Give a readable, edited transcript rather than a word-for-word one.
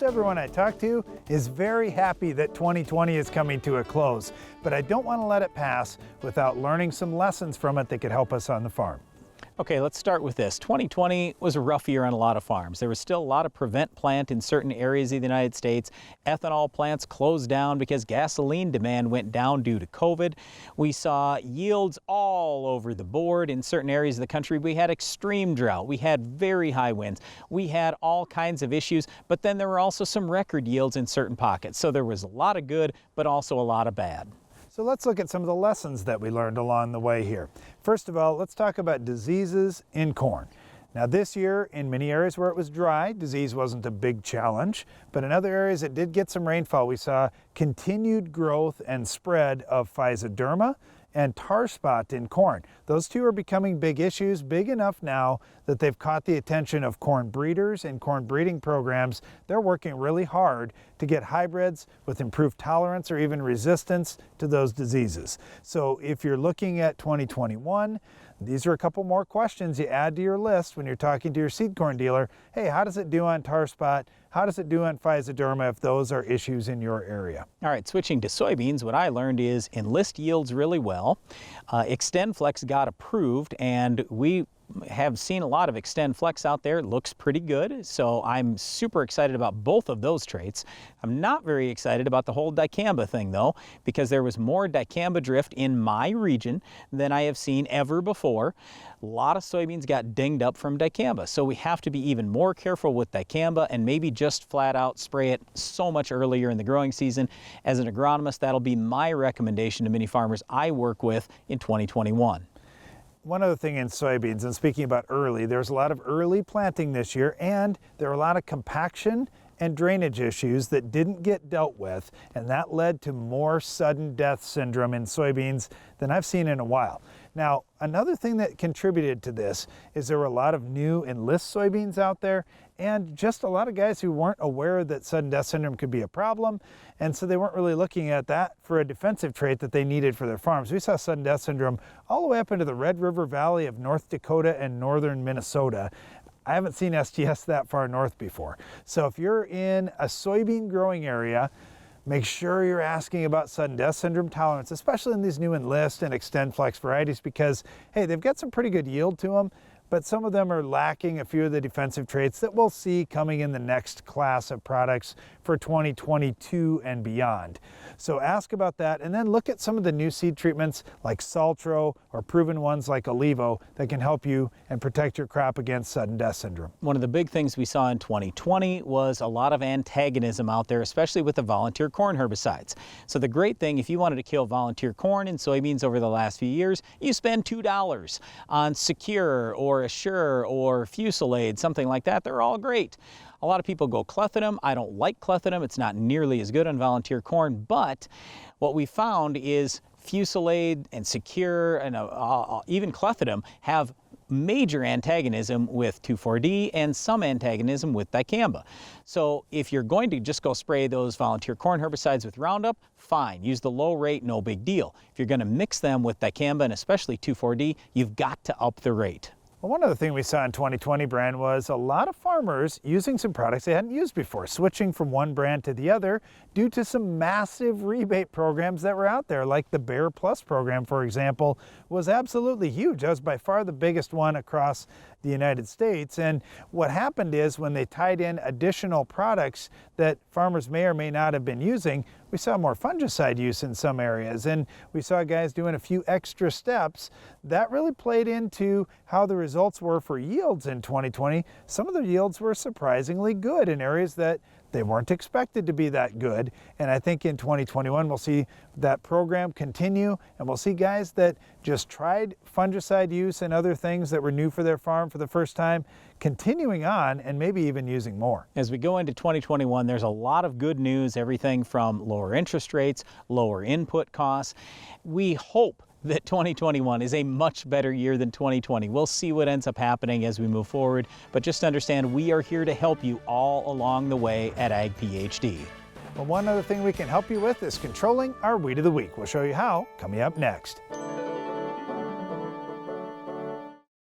most everyone I talk to is very happy that 2020 is coming to a close, but I don't want to let it pass without learning some lessons from it that could help us on the farm. Okay, let's start with this. 2020 was a rough year on a lot of farms. There was still a lot of prevent plant in certain areas of the United States. Ethanol plants closed down because gasoline demand went down due to COVID. We saw yields all over the board in certain areas of the country. We had extreme drought. We had very high winds. We had all kinds of issues, but then there were also some record yields in certain pockets. So there was a lot of good, but also a lot of bad. So let's look at some of the lessons that we learned along the way here. First of all, let's talk about diseases in corn. Now this year, in many areas where it was dry, disease wasn't a big challenge, but in other areas it did get some rainfall. We saw continued growth and spread of physoderma and tar spot in corn. Those two are becoming big issues, big enough now that they've caught the attention of corn breeders and corn breeding programs. They're working really hard to get hybrids with improved tolerance or even resistance to those diseases. So if you're looking at 2021, these are a couple more questions you add to your list when you're talking to your seed corn dealer. Hey, how does it do on tar spot? How does it do on physoderma if those are issues in your area? All right, switching to soybeans, what I learned is Enlist yields really well. XtendFlex got approved, and we have seen a lot of XtendFlex out there. It looks pretty good, so I'm super excited about both of those traits. I'm not very excited about the whole dicamba thing though, because there was more dicamba drift in my region than I have seen ever before. A lot of soybeans got dinged up from dicamba, so we have to be even more careful with dicamba and maybe just flat out spray it so much earlier in the growing season. As an agronomist, that'll be my recommendation to many farmers I work with in 2021. One other thing in soybeans, and speaking about early, there's a lot of early planting this year, and there are a lot of compaction and drainage issues that didn't get dealt with, and that led to more sudden death syndrome in soybeans than I've seen in a while. Now, another thing that contributed to this is there were a lot of new Enlist soybeans out there, and just a lot of guys who weren't aware that sudden death syndrome could be a problem, and so they weren't really looking at that for a defensive trait that they needed for their farms. We saw sudden death syndrome all the way up into the Red River Valley of North Dakota and northern Minnesota. I haven't seen STS that far north before. So if you're in a soybean growing area, make sure you're asking about sudden death syndrome tolerance, especially in these new Enlist and XtendFlex varieties, because, hey, they've got some pretty good yield to them, but some of them are lacking a few of the defensive traits that we'll see coming in the next class of products for 2022 and beyond. So ask about that, and then look at some of the new seed treatments like Saltro or proven ones like Olivo that can help you and protect your crop against sudden death syndrome. One of the big things we saw in 2020 was a lot of antagonism out there, especially with the volunteer corn herbicides. So the great thing, if you wanted to kill volunteer corn and soybeans over the last few years, you spend $2 on Secure or Assure or Fusilade, something like that. They're all great. A lot of people go clethodim. I don't like clethodim. It's not nearly as good on volunteer corn, but what we found is Fusilade and Secure and even clethodim have major antagonism with 2,4-D and some antagonism with dicamba. So if you're going to just go spray those volunteer corn herbicides with Roundup, fine, use the low rate, no big deal. If you're going to mix them with dicamba and especially 2,4-D, you've got to up the rate. Well, one other thing we saw in 2020, Brian, was a lot of farmers using some products they hadn't used before, switching from one brand to the other due to some massive rebate programs that were out there, like the Bayer Plus program, for example, was absolutely huge. That was by far the biggest one across the United States. And what happened is when they tied in additional products that farmers may or may not have been using, we saw more fungicide use in some areas, and we saw guys doing a few extra steps. That really played into how the results were for yields in 2020. Some of the yields were surprisingly good in areas that they weren't expected to be that good, and I think in 2021 we'll see that program continue, and we'll see guys that just tried fungicide use and other things that were new for their farm for the first time continuing on and maybe even using more. As we go into 2021, there's a lot of good news, everything from lower interest rates, lower input costs. We hope that 2021 is a much better year than 2020. We'll see what ends up happening as we move forward, but just understand we are here to help you all along the way at Ag PhD. Well, one other thing we can help you with is controlling our weed of the week. We'll show you how coming up next.